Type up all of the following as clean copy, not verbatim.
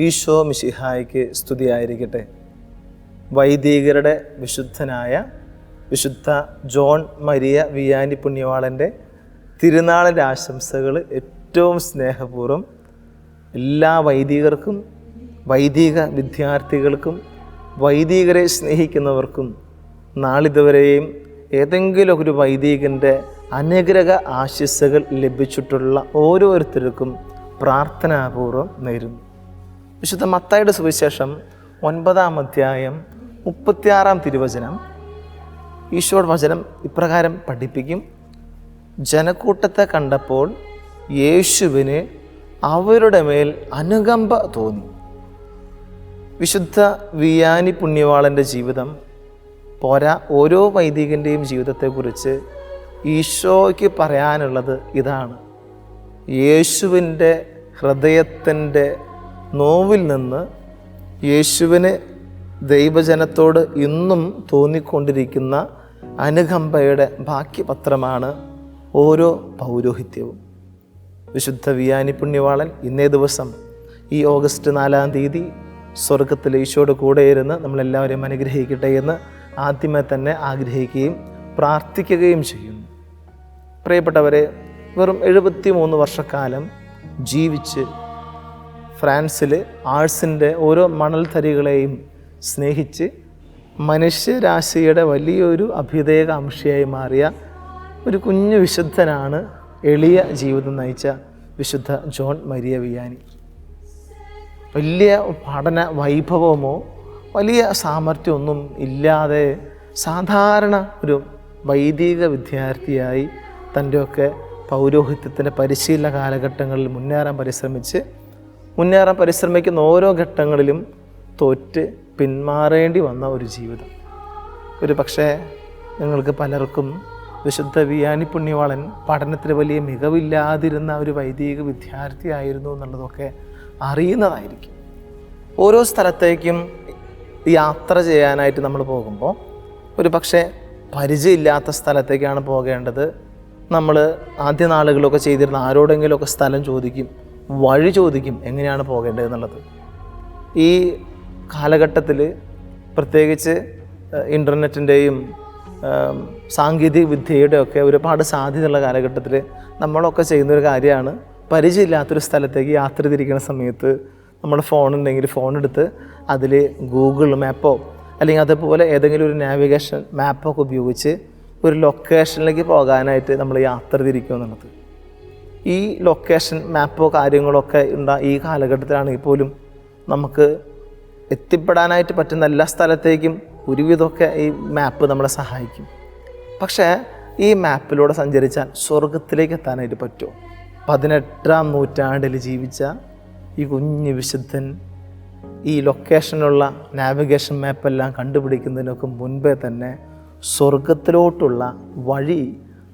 ഈശോ മിശിഹായ്ക്ക് സ്തുതിയായിരിക്കട്ടെ. വൈദികരുടെ വിശുദ്ധനായ വിശുദ്ധ ജോൺ മരിയ വിയാനി പുണ്യവാളൻ്റെ തിരുനാളിൻ്റെ ആശംസകൾ ഏറ്റവും സ്നേഹപൂർവ്വം എല്ലാ വൈദികർക്കും, വൈദിക വിദ്യാർത്ഥികൾക്കും, വൈദികരെ സ്നേഹിക്കുന്നവർക്കും, നാളിതുവരെയും ഏതെങ്കിലും ഒരു വൈദികൻ്റെ അനുഗ്രഹ ആശംസകൾ ലഭിച്ചിട്ടുള്ള ഓരോരുത്തർക്കും പ്രാർത്ഥനാപൂർവ്വം നേരുന്നു. വിശുദ്ധ മത്തായിയുടെ സുവിശേഷം 9-ാം അധ്യായം 36-ാം തിരുവചനം, ഈശോയുടെ വചനം ഇപ്രകാരം പഠിപ്പിക്കും: ജനക്കൂട്ടത്തെ കണ്ടപ്പോൾ യേശുവിന് അവരുടെ മേൽ അനുകമ്പ തോന്നി. വിശുദ്ധ വിയാനി പുണ്യവാളൻ്റെ ജീവിതം പോരാ, ഓരോ വൈദികൻ്റെയും ജീവിതത്തെക്കുറിച്ച് ഈശോയ്ക്ക് പറയാനുള്ളത് ഇതാണ്. യേശുവിൻ്റെ ഹൃദയത്തിൻ്റെ നോവിൽ നിന്ന് യേശുവിന് ദൈവജനത്തോട് ഇന്നും തോന്നിക്കൊണ്ടിരിക്കുന്ന അനുകമ്പയുടെ ബാക്കിപത്രമാണ് ഓരോ പൗരോഹിത്യവും. വിശുദ്ധ വിയാനി പുണ്യവാളൻ ഇന്നേ ദിവസം ഈ ഓഗസ്റ്റ് 4-ാം തീയതി സ്വർഗത്തിലെ ഈശോയുടെ കൂടെ ഇരുന്ന് നമ്മളെല്ലാവരെയും അനുഗ്രഹിക്കട്ടെ എന്ന് ആദ്യമേ തന്നെ ആഗ്രഹിക്കുകയും പ്രാർത്ഥിക്കുകയും ചെയ്യുന്നു. പ്രിയപ്പെട്ടവരെ, വെറും 73 വർഷക്കാലം ജീവിച്ച് ഫ്രാൻസിൽ ആഴ്സിൻ്റെ ഓരോ മണൽത്തരികളെയും സ്നേഹിച്ച് മനുഷ്യരാശിയുടെ വലിയൊരു അഭ്യുദയകാംക്ഷിയായി മാറിയ ഒരു കുഞ്ഞു വിശുദ്ധനാണ് എളിയ ജീവിതം നയിച്ച വിശുദ്ധ ജോൺ മരിയ വിയാനി. വലിയ പഠന വൈഭവമോ വലിയ സാമർഥ്യമൊന്നും ഇല്ലാതെ സാധാരണ ഒരു വൈദിക വിദ്യാർത്ഥിയായി തൻ്റെയൊക്കെ പൗരോഹിത്യത്തിൻ്റെ പരിശീലന കാലഘട്ടങ്ങളിൽ മുന്നേറാൻ പരിശ്രമിക്കുന്ന ഓരോ ഘട്ടങ്ങളിലും തോറ്റ് പിന്മാറേണ്ടി വന്ന ഒരു ജീവിതം. ഒരു പക്ഷേ നിങ്ങൾക്ക് പലർക്കും വിശുദ്ധ വിയാനി പുണ്യവാളൻ പഠനത്തിൽ വലിയ മികവില്ലാതിരുന്ന ഒരു വൈദിക വിദ്യാർത്ഥിയായിരുന്നു എന്നുള്ളതൊക്കെ അറിയുന്നതായിരിക്കും. ഓരോ സ്ഥലത്തേക്കും യാത്ര ചെയ്യാനായിട്ട് നമ്മൾ പോകുമ്പോൾ ഒരു പക്ഷേ പരിചയമില്ലാത്ത സ്ഥലത്തേക്കാണ് പോകേണ്ടത്. നമ്മൾ ആദ്യ നാളുകളൊക്കെ ചെയ്തിരുന്ന ആരോടെങ്കിലുമൊക്കെ സ്ഥലം ചോദിക്കും, വഴി ചോദിക്കും, എങ്ങനെയാണ് പോകേണ്ടത് എന്നുള്ളത്. ഈ കാലഘട്ടത്തിൽ പ്രത്യേകിച്ച് ഇൻ്റർനെറ്റിൻ്റെയും സാങ്കേതിക വിദ്യയുടെ ഒക്കെ ഒരുപാട് സാധ്യതയുള്ള കാലഘട്ടത്തിൽ നമ്മളൊക്കെ ചെയ്യുന്നൊരു കാര്യമാണ്, പരിചയമില്ലാത്തൊരു സ്ഥലത്തേക്ക് യാത്ര തിരിക്കുന്ന സമയത്ത് നമ്മുടെ ഫോണുണ്ടെങ്കിൽ ഫോണെടുത്ത് അതിൽ ഗൂഗിൾ മാപ്പോ അല്ലെങ്കിൽ അതുപോലെ ഏതെങ്കിലും ഒരു നാവിഗേഷൻ മാപ്പൊക്കെ ഉപയോഗിച്ച് ഒരു ലൊക്കേഷനിലേക്ക് പോകാനായിട്ട് നമ്മൾ യാത്ര തിരിക്കുക എന്നുള്ളത്. ഈ ലൊക്കേഷൻ മാപ്പോ കാര്യങ്ങളൊക്കെ ഈ കാലഘട്ടത്തിലാണെങ്കിൽ പോലും നമുക്ക് എത്തിപ്പെടാനായിട്ട് പറ്റുന്ന എല്ലാ സ്ഥലത്തേക്കും ഒരുവിധമൊക്കെ ഈ മാപ്പ് നമ്മളെ സഹായിക്കും. പക്ഷേ ഈ മാപ്പിലൂടെ സഞ്ചരിച്ചാൽ സ്വർഗത്തിലേക്ക് എത്താനായിട്ട് പറ്റുമോ? 18-ാം നൂറ്റാണ്ടിൽ ജീവിച്ച ഈ കുഞ്ഞു വിശുദ്ധൻ ഈ ലൊക്കേഷനുള്ള നാവിഗേഷൻ മാപ്പെല്ലാം കണ്ടുപിടിക്കുന്നതിനൊക്കെ മുൻപേ തന്നെ സ്വർഗത്തിലോട്ടുള്ള വഴി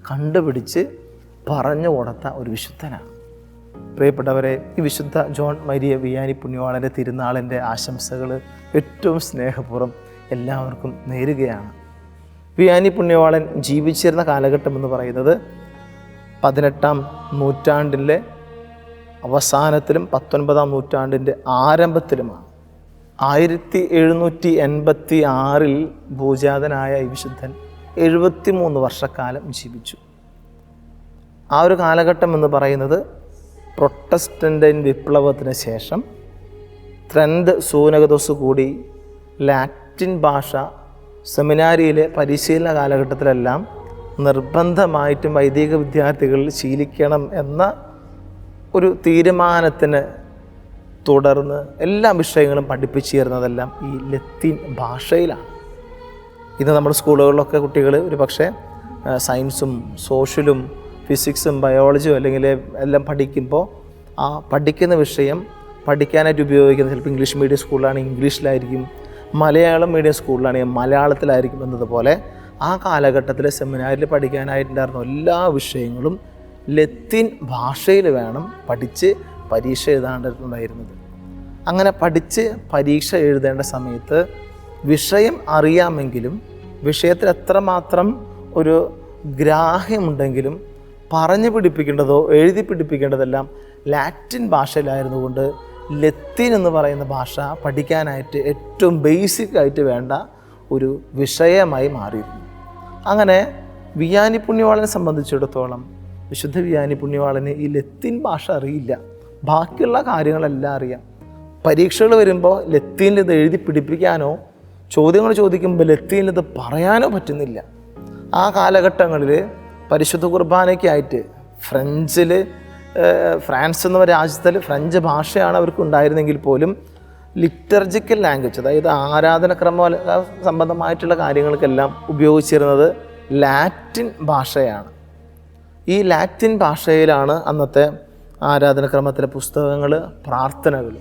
കണ്ടുപിടിച്ച് പറഞ്ഞു കൊടുത്ത ഒരു വിശുദ്ധനാണ്. പ്രിയപ്പെട്ടവരെ, ഈ വിശുദ്ധ ജോൺ മരിയ വിയാനി പുണ്യവാളൻ്റെ തിരുനാളിൻ്റെ ആശംസകൾ ഏറ്റവും സ്നേഹപൂർവ്വം എല്ലാവർക്കും നേരുകയാണ്. വിയാനി പുണ്യവാളൻ ജീവിച്ചിരുന്ന കാലഘട്ടം എന്ന് പറയുന്നത് 18-ാം നൂറ്റാണ്ടിലെ അവസാനത്തിലും 19-ാം നൂറ്റാണ്ടിൻ്റെ ആരംഭത്തിലുമാണ്. 1786 ഭൂജാതനായ ഈ വിശുദ്ധൻ 73 വർഷക്കാലം ജീവിച്ചു. ആ ഒരു കാലഘട്ടം എന്ന് പറയുന്നത് പ്രൊട്ടസ്റ്റൻ്റൈൻ വിപ്ലവത്തിന് ശേഷം ട്രെൻഡ് സൂനകദോസ് കൂടി ലാറ്റിൻ ഭാഷ സെമിനാരിയിലെ പരിശീലന കാലഘട്ടത്തിലെല്ലാം നിർബന്ധമായിട്ടും വൈദിക വിദ്യാർത്ഥികളിൽ ശീലിക്കണം എന്ന ഒരു തീരുമാനത്തിന് തുടർന്ന് എല്ലാ വിഷയങ്ങളും പഠിപ്പിച്ചിരുന്നതെല്ലാം ഈ ലത്തീൻ ഭാഷയിലാണ്. ഇന്ന് നമ്മുടെ സ്കൂളുകളിലൊക്കെ കുട്ടികൾ ഒരു പക്ഷേ സയൻസും സോഷ്യലും ഫിസിക്സും ബയോളജിയും അല്ലെങ്കിൽ എല്ലാം പഠിക്കുമ്പോൾ ആ പഠിക്കുന്ന വിഷയം പഠിക്കാനായിട്ട് ഉപയോഗിക്കുന്നത് ചിലപ്പോൾ ഇംഗ്ലീഷ് മീഡിയം സ്കൂളിലാണെങ്കിൽ ഇംഗ്ലീഷിലായിരിക്കും, മലയാളം മീഡിയം സ്കൂളിലാണെങ്കിൽ മലയാളത്തിലായിരിക്കും എന്നതുപോലെ ആ കാലഘട്ടത്തിൽ സെമിനാരിൽ പഠിക്കാനായിട്ടുണ്ടായിരുന്ന എല്ലാ വിഷയങ്ങളും ലത്തീൻ ഭാഷയിൽ വേണം പഠിച്ച് പരീക്ഷ എഴുതാണ്ടിട്ടുണ്ടായിരുന്നത്. അങ്ങനെ പഠിച്ച് പരീക്ഷ എഴുതേണ്ട സമയത്ത് വിഷയം അറിയാമെങ്കിലും വിഷയത്തിൽ എത്രമാത്രം ഒരു ഗ്രാഹ്യമുണ്ടെങ്കിലും പറഞ്ഞു പിടിപ്പിക്കേണ്ടതോ എഴുതി പിടിപ്പിക്കേണ്ടതെല്ലാം ലാറ്റിൻ ഭാഷയിലായിരുന്നുകൊണ്ട് ലത്തീൻ എന്ന് പറയുന്ന ഭാഷ പഠിക്കാനായിട്ട് ഏറ്റവും ബേസിക് ആയിട്ട് വേണ്ട ഒരു വിഷയമായി മാറിയിരുന്നു. അങ്ങനെ വിയാനി പുണ്യവാളനെ സംബന്ധിച്ചിടത്തോളം വിശുദ്ധ വിയാനി പുണ്യവാളന് ഈ ലത്തീൻ ഭാഷ അറിയില്ല, ബാക്കിയുള്ള കാര്യങ്ങളെല്ലാം അറിയാം. പരീക്ഷകൾ വരുമ്പോൾ ലത്തീനിൽ ഇത് എഴുതി പിടിപ്പിക്കാനോ ചോദ്യങ്ങൾ ചോദിക്കുമ്പോൾ ലത്തീനിൽ ഇത് പറയാനോ പറ്റുന്നില്ല. ആ കാലഘട്ടങ്ങളിൽ പരിശുദ്ധ കുർബാനയ്ക്കായിട്ട് ഫ്രാൻസ് എന്ന രാജ്യത്തിൽ ഫ്രഞ്ച് ഭാഷയാണ് അവർക്ക് ഉണ്ടായിരുന്നെങ്കിൽ പോലും ലിറ്റർജിക്കൽ ലാംഗ്വേജ്, അതായത് ആരാധനക്രമ സംബന്ധമായിട്ടുള്ള കാര്യങ്ങൾക്കെല്ലാം ഉപയോഗിച്ചിരുന്നത് ലാറ്റിൻ ഭാഷയാണ്. ഈ ലാറ്റിൻ ഭാഷയിലാണ് അന്നത്തെ ആരാധനക്രമത്തിലെ പുസ്തകങ്ങൾ, പ്രാർത്ഥനകൾ,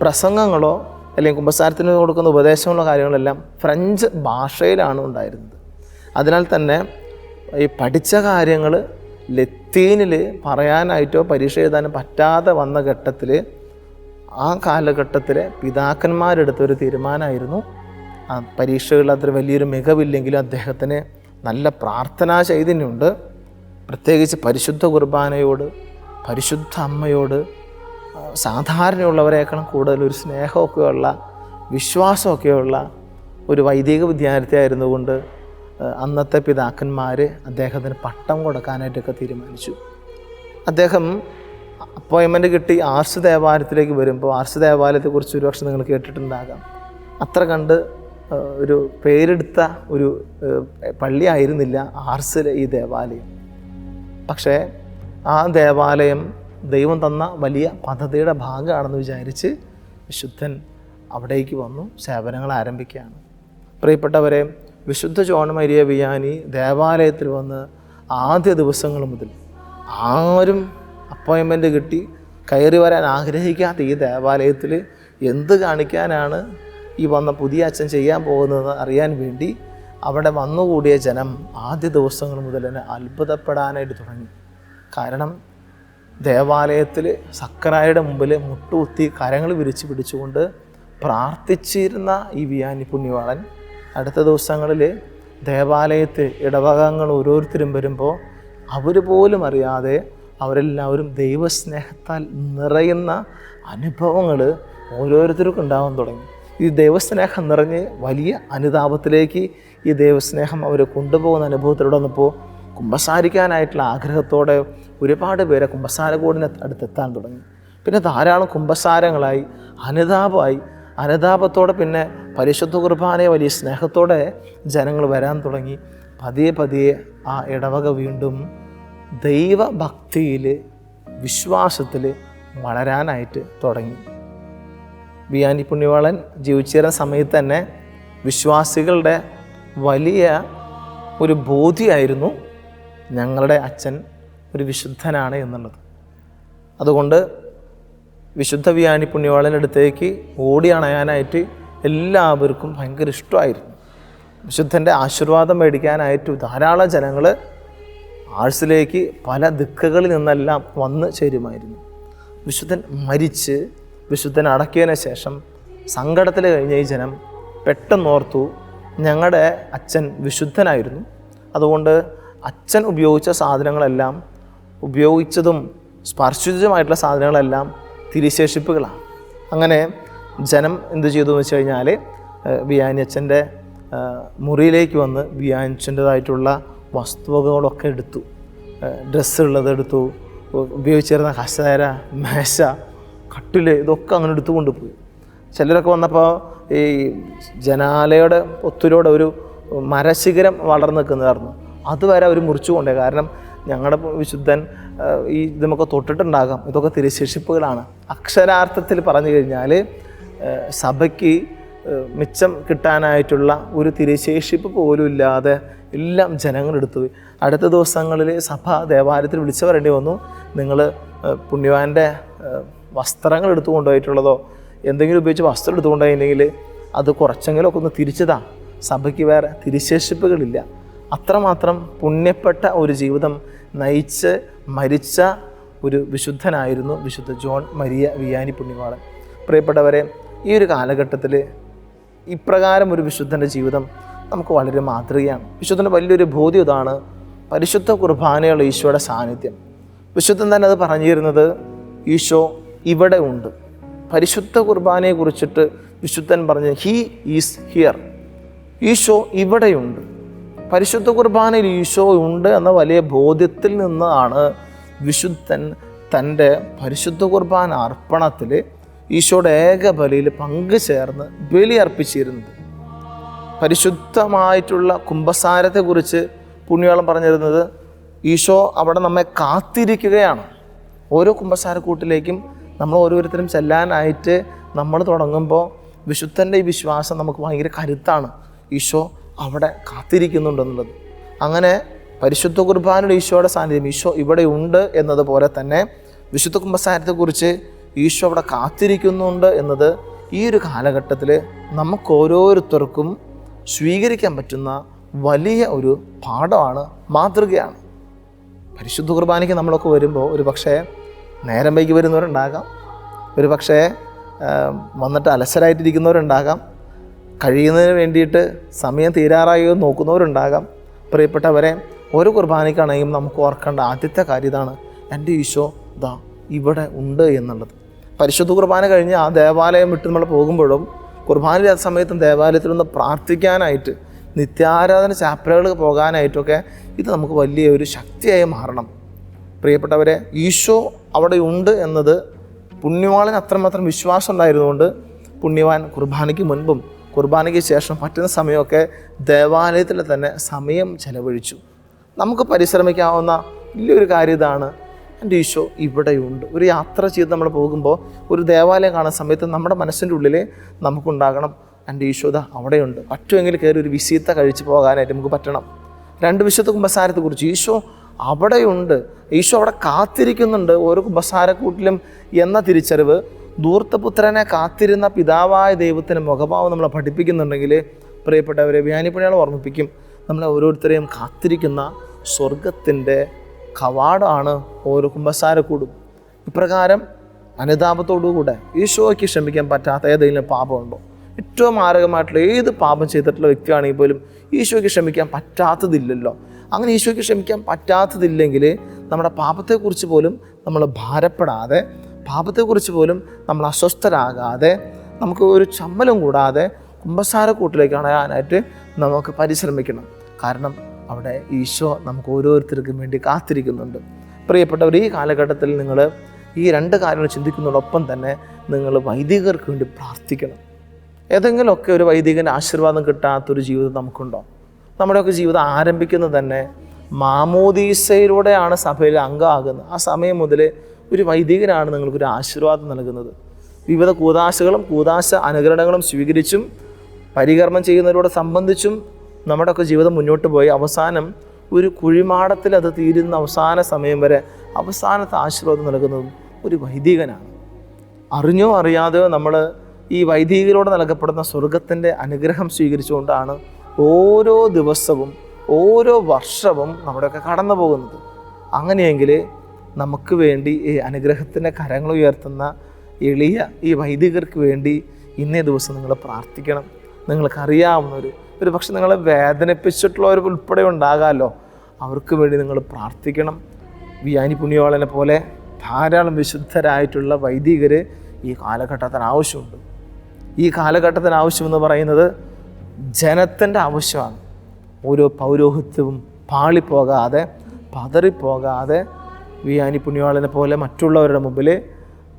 പ്രസംഗങ്ങളോ അല്ലെങ്കിൽ കുമ്പസാരത്തിന് കൊടുക്കുന്ന ഉപദേശങ്ങളോ കാര്യങ്ങളെല്ലാം ഫ്രഞ്ച് ഭാഷയിലാണ് ഉണ്ടായിരുന്നത്. അതിനാൽ തന്നെ ഈ പഠിച്ച കാര്യങ്ങൾ ലത്തീനിൽ പറയാനായിട്ടോ പരീക്ഷ എഴുതാനോ പറ്റാതെ വന്ന ഘട്ടത്തിൽ ആ കാലഘട്ടത്തിലെ പിതാക്കന്മാരെടുത്തൊരു തീരുമാനമായിരുന്നു, ആ പരീക്ഷകളിൽ അത്ര വലിയൊരു മികവില്ലെങ്കിലും അദ്ദേഹത്തിന് നല്ല പ്രാർത്ഥനാ ചൈതന്യമുണ്ട്, പ്രത്യേകിച്ച് പരിശുദ്ധ കുർബാനയോട്, പരിശുദ്ധ അമ്മയോട് സാധാരണയുള്ളവരെക്കാളും കൂടുതൽ ഒരു സ്നേഹമൊക്കെയുള്ള വിശ്വാസമൊക്കെയുള്ള ഒരു വൈദിക വിദ്യാർത്ഥി ആയിരുന്നുകൊണ്ട് അന്നത്തെ പിതാക്കന്മാർ അദ്ദേഹത്തിന് പട്ടം കൊടുക്കാനായിട്ടൊക്കെ തീരുമാനിച്ചു. അദ്ദേഹം അപ്പോയിൻമെൻറ്റ് കിട്ടി ആർസ് ദേവാലയത്തിലേക്ക് വരുമ്പോൾ, ആർസ് ദേവാലയത്തെക്കുറിച്ച് ഒരുപക്ഷെ നിങ്ങൾ കേട്ടിട്ടുണ്ടാകാം, അത്ര കണ്ട് ഒരു പേരെടുത്ത ഒരു പള്ളി ആയിരുന്നില്ല ആർസിലെ ഈ ദേവാലയം. പക്ഷേ ആ ദേവാലയം ദൈവം തന്ന വലിയ പദ്ധതിയുടെ ഭാഗമാണെന്ന് വിചാരിച്ച് വിശുദ്ധൻ അവിടേക്ക് വന്നു സേവനങ്ങൾ ആരംഭിക്കുകയാണ്. പ്രിയപ്പെട്ടവരെ, വിശുദ്ധ ജോൺ മരിയ വിയാനി ദേവാലയത്തിൽ വന്ന് ആദ്യ ദിവസങ്ങൾ മുതൽ ആരും അപ്പോയിൻമെൻറ്റ് കിട്ടി കയറി വരാൻ ആഗ്രഹിക്കാത്ത ഈ ദേവാലയത്തിൽ എന്ത് കാണിക്കാനാണ് ഈ വന്ന പുതിയ അച്ഛൻ ചെയ്യാൻ പോകുന്നതെന്ന് അറിയാൻ വേണ്ടി അവിടെ വന്നുകൂടിയ ജനം ആദ്യ ദിവസങ്ങൾ മുതൽ തന്നെ അത്ഭുതപ്പെടാനായിട്ട് തുടങ്ങി. കാരണം ദേവാലയത്തിൽ സക്കറായുടെ മുമ്പിൽ മുട്ടുകുത്തി കരങ്ങൾ വിരിച്ച് പിടിച്ചുകൊണ്ട് പ്രാർത്ഥിച്ചിരുന്ന ഈ വിയാനി പുണ്യവാളൻ അടുത്ത ദിവസങ്ങളിൽ ദേവാലയത്തിൽ ഇടവകങ്ങൾ ഓരോരുത്തരും വരുമ്പോൾ അവർ പോലും അറിയാതെ അവരെല്ലാവരും ദൈവസ്നേഹത്താൽ നിറയുന്ന അനുഭവങ്ങൾ ഓരോരുത്തർക്കും ഉണ്ടാവാൻ തുടങ്ങി. ഈ ദൈവസ്നേഹം നിറഞ്ഞ് വലിയ അനുതാപത്തിലേക്ക് ഈ ദൈവസ്നേഹം അവരെ കൊണ്ടുപോകുന്ന അനുഭവത്തിലൂടെ വന്നപ്പോൾ കുമ്പസാരിക്കാനായിട്ടുള്ള ആഗ്രഹത്തോടെ ഒരുപാട് പേരെ കുമ്പസാരകൂടിന് അടുത്തെത്താൻ തുടങ്ങി. പിന്നെ ധാരാളം കുമ്പസാരങ്ങളായി, അനുതാപത്തോടെ പിന്നെ പരിശുദ്ധ കുർബാനയെ വലിയ സ്നേഹത്തോടെ ജനങ്ങൾ വരാൻ തുടങ്ങി. പതിയെ ആ ഇടവക വീണ്ടും ദൈവഭക്തിയിൽ, വിശ്വാസത്തിൽ വളരാനായിട്ട് തുടങ്ങി. വിയാനി പുണ്യവാളൻ ജീവിച്ചിരുന്ന സമയത്ത് തന്നെ വിശ്വാസികളുടെ വലിയ ഒരു ബോധ്യമായിരുന്നു ഞങ്ങളുടെ അച്ഛൻ ഒരു വിശുദ്ധനാണ് എന്നുള്ളത്. അതുകൊണ്ട് വിശുദ്ധ വിയാനി പുണ്യവാളൻ്റെ അടുത്തേക്ക് ഓടി അണയാനായിട്ട് എല്ലാവർക്കും ഭയങ്കര ഇഷ്ടമായിരുന്നു. വിശുദ്ധൻ്റെ ആശീർവാദം മേടിക്കാനായിട്ട് ധാരാളം ജനങ്ങൾ ആഴ്സിലേക്ക് പല ദിക്കുകളിൽ നിന്നെല്ലാം വന്ന് ചേരുമായിരുന്നു. വിശുദ്ധൻ മരിച്ച് വിശുദ്ധൻ അടക്കിയതിന് ശേഷം സങ്കടത്തിൽ കഴിഞ്ഞ ഈ ജനം പെട്ടെന്നോർത്തു, ഞങ്ങളുടെ അച്ഛൻ വിശുദ്ധനായിരുന്നു, അതുകൊണ്ട് അച്ഛൻ ഉപയോഗിച്ച സാധനങ്ങളെല്ലാം, ഉപയോഗിച്ചതും സ്പർശിച്ചതുമായിട്ടുള്ള സാധനങ്ങളെല്ലാം തിരിശേഷിപ്പുകളാണ്. അങ്ങനെ ജനം എന്ത് ചെയ്തു എന്ന് വെച്ച് കഴിഞ്ഞാൽ വിയാനി അച്ഛൻ്റെ മുറിയിലേക്ക് വന്ന് വിയാനി അച്ഛൻ്റെതായിട്ടുള്ള വസ്തുവകകളൊക്കെ എടുത്തു. ഡ്രസ്സുള്ളത് എടുത്തു, ഉപയോഗിച്ചിരുന്ന കസേര, മേശ, കട്ടിൽ, ഇതൊക്കെ അങ്ങനെ എടുത്തുകൊണ്ട് പോയി. ചിലരൊക്കെ വന്നപ്പോൾ ഈ ജനാലയുടെ ഒത്തിലൂടെ ഒരു മരശിഖരം വളർന്നു നിൽക്കുന്നതായിരുന്നു, അതുവരെ അവർ മുറിച്ചു കൊണ്ടേ. കാരണം ഞങ്ങളുടെ വിശുദ്ധൻ ഈ നമുക്ക് തൊട്ടിട്ടുണ്ടാകാം, ഇതൊക്കെ തിരുശേഷിപ്പുകളാണ്. അക്ഷരാർത്ഥത്തിൽ പറഞ്ഞു കഴിഞ്ഞാൽ സഭയ്ക്ക് മിച്ചം കിട്ടാനായിട്ടുള്ള ഒരു തിരുശേഷിപ്പ് പോലും ഇല്ലാതെ എല്ലാം ജനങ്ങളെടുത്തു. അടുത്ത ദിവസങ്ങളിൽ സഭ ദേവാലയത്തിൽ വിളിച്ചു പറയേണ്ടി വന്നു, നിങ്ങൾ പുണ്യവാൻ്റെ വസ്ത്രങ്ങൾ എടുത്തു കൊണ്ടുപോയിട്ടുള്ളതോ എന്തെങ്കിലും ഉപയോഗിച്ച് വസ്ത്രം എടുത്തു കൊണ്ടുപോയിട്ടുണ്ടെങ്കിൽ അത് കുറച്ചെങ്കിലുമൊക്കെ ഒന്ന് തിരിച്ചതാ, സഭയ്ക്ക് വേറെ തിരുശേഷിപ്പുകളില്ല. അത്രമാത്രം പുണ്യപ്പെട്ട ഒരു ജീവിതം നയിച്ച് മരിച്ച ഒരു വിശുദ്ധനായിരുന്നു വിശുദ്ധ ജോൺ മരിയ വിയാനി പുണ്യവാളൻ. പ്രിയപ്പെട്ടവരെ, ഈ ഒരു കാലഘട്ടത്തിൽ ഇപ്രകാരം ഒരു വിശുദ്ധൻ്റെ ജീവിതം നമുക്ക് വളരെ മാതൃകയാണ്. വിശുദ്ധൻ്റെ വലിയൊരു ബോധ്യം ഇതാണ്, പരിശുദ്ധ കുർബാനയുള്ള ഈശോയുടെ സാന്നിധ്യം. വിശുദ്ധൻ തന്നെ അത് പറഞ്ഞിരുന്നത്, ഈശോ ഇവിടെ ഉണ്ട്, പരിശുദ്ധ കുർബാനയെ കുറിച്ചിട്ട് വിശുദ്ധൻ പറഞ്ഞ് ഹീ ഈസ് ഹിയർ, ഈശോ ഇവിടെയുണ്ട്. പരിശുദ്ധ കുർബാനയിൽ ഈശോ ഉണ്ട് എന്ന വലിയ ബോധ്യത്തിൽ നിന്നാണ് വിശുദ്ധൻ തൻ്റെ പരിശുദ്ധ കുർബാന അർപ്പണത്തിൽ ഈശോയുടെ ഏകബലിയിൽ പങ്കുചേർന്ന് ബലി അർപ്പിച്ചിരുന്നത്. പരിശുദ്ധമായിട്ടുള്ള കുമ്പസാരത്തെക്കുറിച്ച് പുണ്യവാളൻ പറഞ്ഞിരുന്നത് ഈശോ അവിടെ നമ്മെ കാത്തിരിക്കുകയാണ്. ഓരോ കുമ്പസാരക്കൂട്ടിലേക്കും നമ്മൾ ഓരോരുത്തരും ചെല്ലാനായിട്ട് നമ്മൾ തുടങ്ങുമ്പോൾ വിശുദ്ധൻ്റെ ഈ വിശ്വാസം നമുക്ക് ഭയങ്കര കരുത്താണ്. ഈശോ അവിടെ കാത്തിരിക്കുന്നുണ്ടെന്നുള്ളത്. അങ്ങനെ പരിശുദ്ധ കുർബാനയുടെ ഈശോയുടെ സാന്നിധ്യം, ഈശോ ഇവിടെ ഉണ്ട് എന്നതുപോലെ തന്നെ വിശുദ്ധ കുമ്പസാരത്തെക്കുറിച്ച് ഈശോ അവിടെ കാത്തിരിക്കുന്നുണ്ട് എന്നത് ഈ ഒരു കാലഘട്ടത്തിൽ നമുക്ക് ഓരോരുത്തർക്കും സ്വീകരിക്കാൻ പറ്റുന്ന വലിയ ഒരു പാഠമാണ്, മാതൃകയാണ്. പരിശുദ്ധ കുർബാനയ്ക്ക് നമ്മളൊക്കെ വരുമ്പോൾ ഒരു പക്ഷേ നേരം വൈകി വരുന്നവരുണ്ടാകാം, ഒരു പക്ഷേ വന്നിട്ട് അലസരായിട്ടിരിക്കുന്നവരുണ്ടാകാം, കഴിയുന്നതിന് വേണ്ടിയിട്ട് സമയം തീരാറായോ നോക്കുന്നവരുണ്ടാകാം. പ്രിയപ്പെട്ടവരെ, ഓരോ കുർബാനയ്ക്കാണെങ്കിലും നമുക്ക് ഓർക്കേണ്ട ആദ്യത്തെ കാര്യം ഇതാണ്, എൻ്റെ ഈശോ ദാ ഇവിടെ ഉണ്ട് എന്നുള്ളത്. പരിശുദ്ധ കുർബാന കഴിഞ്ഞ് ആ ദേവാലയം വിട്ട് നമ്മൾ പോകുമ്പോഴും കുർബാനയുടെ ആ സമയത്തും ദേവാലയത്തിൽ നിന്ന് പ്രാർത്ഥിക്കാനായിട്ട്, നിത്യാരാധന ചാപ്പലുകൾ പോകാനായിട്ടൊക്കെ ഇത് നമുക്ക് വലിയൊരു ശക്തിയായി മാറണം. പ്രിയപ്പെട്ടവരെ, ഈശോ അവിടെ ഉണ്ട് എന്നത് പുണ്യവാളിന് അത്രമാത്രം വിശ്വാസം ഉണ്ടായിരുന്നുകൊണ്ട് പുണ്യവാൻ കുർബാനയ്ക്ക് മുൻപും കുർബാനയ്ക്ക് ശേഷം പറ്റുന്ന സമയമൊക്കെ ദേവാലയത്തിൽ തന്നെ സമയം ചെലവഴിച്ചു. നമുക്ക് പരിശ്രമിക്കാവുന്ന വലിയൊരു കാര്യം ഇതാണ്, എൻ്റെ ഈശോ ഇവിടെയുണ്ട്. ഒരു യാത്ര ചെയ്ത് നമ്മൾ പോകുമ്പോൾ ഒരു ദേവാലയം കാണുന്ന സമയത്ത് നമ്മുടെ മനസ്സിൻ്റെ ഉള്ളിൽ നമുക്കുണ്ടാകണം, എൻ്റെ ഈശോദ അവിടെയുണ്ട്. പറ്റുമെങ്കിൽ കയറി ഒരു വിസിത്ത കഴിച്ച് പോകാനായിട്ട് നമുക്ക് പറ്റണം. 2 വിശുദ്ധ കുമ്പസാരത്തെക്കുറിച്ച് ഈശോ അവിടെയുണ്ട്, ഈശോ അവിടെ കാത്തിരിക്കുന്നുണ്ട് ഓരോ കുമ്പസാരക്കൂട്ടിലും എന്ന തിരിച്ചറിവ് ധൂർത്തപുത്രനെ കാത്തിരുന്ന പിതാവായ ദൈവത്തിൻ്റെ മുഖഭാവം നമ്മളെ പഠിപ്പിക്കുന്നുണ്ടെങ്കിൽ പ്രിയപ്പെട്ടവരെ, വ്യാനിപ്പണികൾ ഓർമ്മിപ്പിക്കും, നമ്മളെ ഓരോരുത്തരെയും കാത്തിരിക്കുന്ന സ്വർഗത്തിൻ്റെ കവാടമാണ് ഓരോ കുമ്പസാരക്കൂടും. ഇപ്രകാരം അനുതാപത്തോടുകൂടെ ഈശോയ്ക്ക് ക്ഷമിക്കാൻ പറ്റാത്ത ഏതെങ്കിലും പാപമുണ്ടോ? ഏറ്റവും മാരകമായിട്ടുള്ള ഏത് പാപം ചെയ്തിട്ടുള്ള വ്യക്തിയാണെങ്കിൽ പോലും ഈശോയ്ക്ക് ക്ഷമിക്കാൻ പറ്റാത്തതില്ലല്ലോ. അങ്ങനെ ഈശോയ്ക്ക് ക്ഷമിക്കാൻ പറ്റാത്തതില്ലെങ്കിൽ നമ്മുടെ പാപത്തെക്കുറിച്ച് പോലും നമ്മൾ ഭാരപ്പെടാതെ, പാപത്തെക്കുറിച്ച് പോലും നമ്മൾ അസ്വസ്ഥരാകാതെ, നമുക്ക് ഒരു ചമ്മലും കൂടാതെ കുമ്പസാരക്കൂട്ടിലേക്ക് അണയാനായിട്ട് നമുക്ക് പരിശ്രമിക്കണം. കാരണം അവിടെ ഈശോ നമുക്ക് ഓരോരുത്തർക്കും വേണ്ടി കാത്തിരിക്കുന്നുണ്ട്. പ്രിയപ്പെട്ടവർ, ഈ കാലഘട്ടത്തിൽ നിങ്ങൾ ഈ 2 കാര്യങ്ങൾ ചിന്തിക്കുന്നതോടൊപ്പം തന്നെ നിങ്ങൾ വൈദികർക്ക് വേണ്ടി പ്രാർത്ഥിക്കണം. ഏതെങ്കിലുമൊക്കെ ഒരു വൈദികൻ്റെ ആശീർവാദം കിട്ടാത്തൊരു ജീവിതം നമുക്കുണ്ടോ? നമ്മുടെയൊക്കെ ജീവിതം ആരംഭിക്കുന്നത് തന്നെ മാമോദീസയിലൂടെയാണ് സഭയിൽ അംഗമാകുന്നത്. ആ സമയം മുതൽ ഒരു വൈദികനാണ് നിങ്ങൾക്കൊരു ആശീർവാദം നൽകുന്നത്. വിവിധ കൂദാശകളും കൂദാശ അനുകരണങ്ങളും സ്വീകരിച്ചും പരികർമ്മം ചെയ്യുന്നവരോട് സംബന്ധിച്ചും നമ്മുടെയൊക്കെ ജീവിതം മുന്നോട്ട് പോയി അവസാനം ഒരു കുഴിമാടത്തിൽ അത് തീരുന്ന അവസാന സമയം വരെ അവസാനത്തെ ആശീർവാദം നൽകുന്നതും ഒരു വൈദികനാണ്. അറിഞ്ഞോ അറിയാതെയോ നമ്മൾ ഈ വൈദികരോട് നൽകപ്പെടുന്ന സ്വർഗത്തിൻ്റെ അനുഗ്രഹം സ്വീകരിച്ചുകൊണ്ടാണ് ഓരോ ദിവസവും ഓരോ വർഷവും നമ്മുടെയൊക്കെ കടന്നു പോകുന്നത്. അങ്ങനെയെങ്കിൽ നമുക്ക് വേണ്ടി ഈ അനുഗ്രഹത്തിൻ്റെ കരങ്ങൾ ഉയർത്തുന്ന എളിയ ഈ വൈദികർക്ക് വേണ്ടി ഇന്നേ ദിവസം നിങ്ങൾ പ്രാർത്ഥിക്കണം. നിങ്ങൾക്കറിയാവുന്നൊരു പക്ഷെ നിങ്ങളെ വേദനിപ്പിച്ചിട്ടുള്ളവർ ഉൾപ്പെടെ ഉണ്ടാകാമല്ലോ, അവർക്ക് വേണ്ടി നിങ്ങൾ പ്രാർത്ഥിക്കണം. വിയാനി പുണ്യവാളനെ പോലെ ധാരാളം വിശുദ്ധരായിട്ടുള്ള വൈദികർ ഈ കാലഘട്ടത്തിന് ആവശ്യമുണ്ട്. ഈ കാലഘട്ടത്തിന് ആവശ്യമെന്ന് പറയുന്നത് ജനത്തിൻ്റെ ആവശ്യമാണ്. ഓരോ പൗരോഹിത്യവും പാളിപ്പോകാതെ, പതറിപ്പോകാതെ വിയാനി പുണ്യവാളനെ പോലെ മറ്റുള്ളവരുടെ മുമ്പിൽ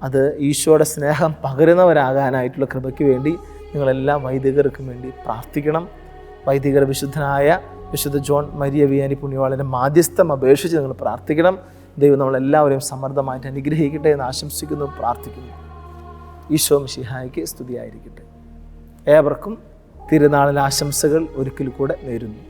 അത് ഈശോയുടെ സ്നേഹം പകരുന്നവരാകാനായിട്ടുള്ള കൃപയ്ക്ക് വേണ്ടി നിങ്ങളെല്ലാ വൈദികർക്കും വേണ്ടി പ്രാർത്ഥിക്കണം. വൈദികർ വിശുദ്ധനായ വിശുദ്ധ ജോൺ മരിയ വിയാനി പുണ്യവാളൻ്റെ മാധ്യസ്ഥം അപേക്ഷിച്ച് നിങ്ങൾ പ്രാർത്ഥിക്കണം. ദൈവം നമ്മളെല്ലാവരെയും സമൃദ്ധമായിട്ട് അനുഗ്രഹിക്കട്ടെ എന്ന് ആശംസിക്കുന്നു, പ്രാർത്ഥിക്കുന്നു. ഈശോ മിശിഹായ്ക്ക് സ്തുതിയായിരിക്കട്ടെ. ഏവർക്കും തിരുനാളിൽ ആശംസകൾ ഒരിക്കൽ കൂടെ നേരുന്നു.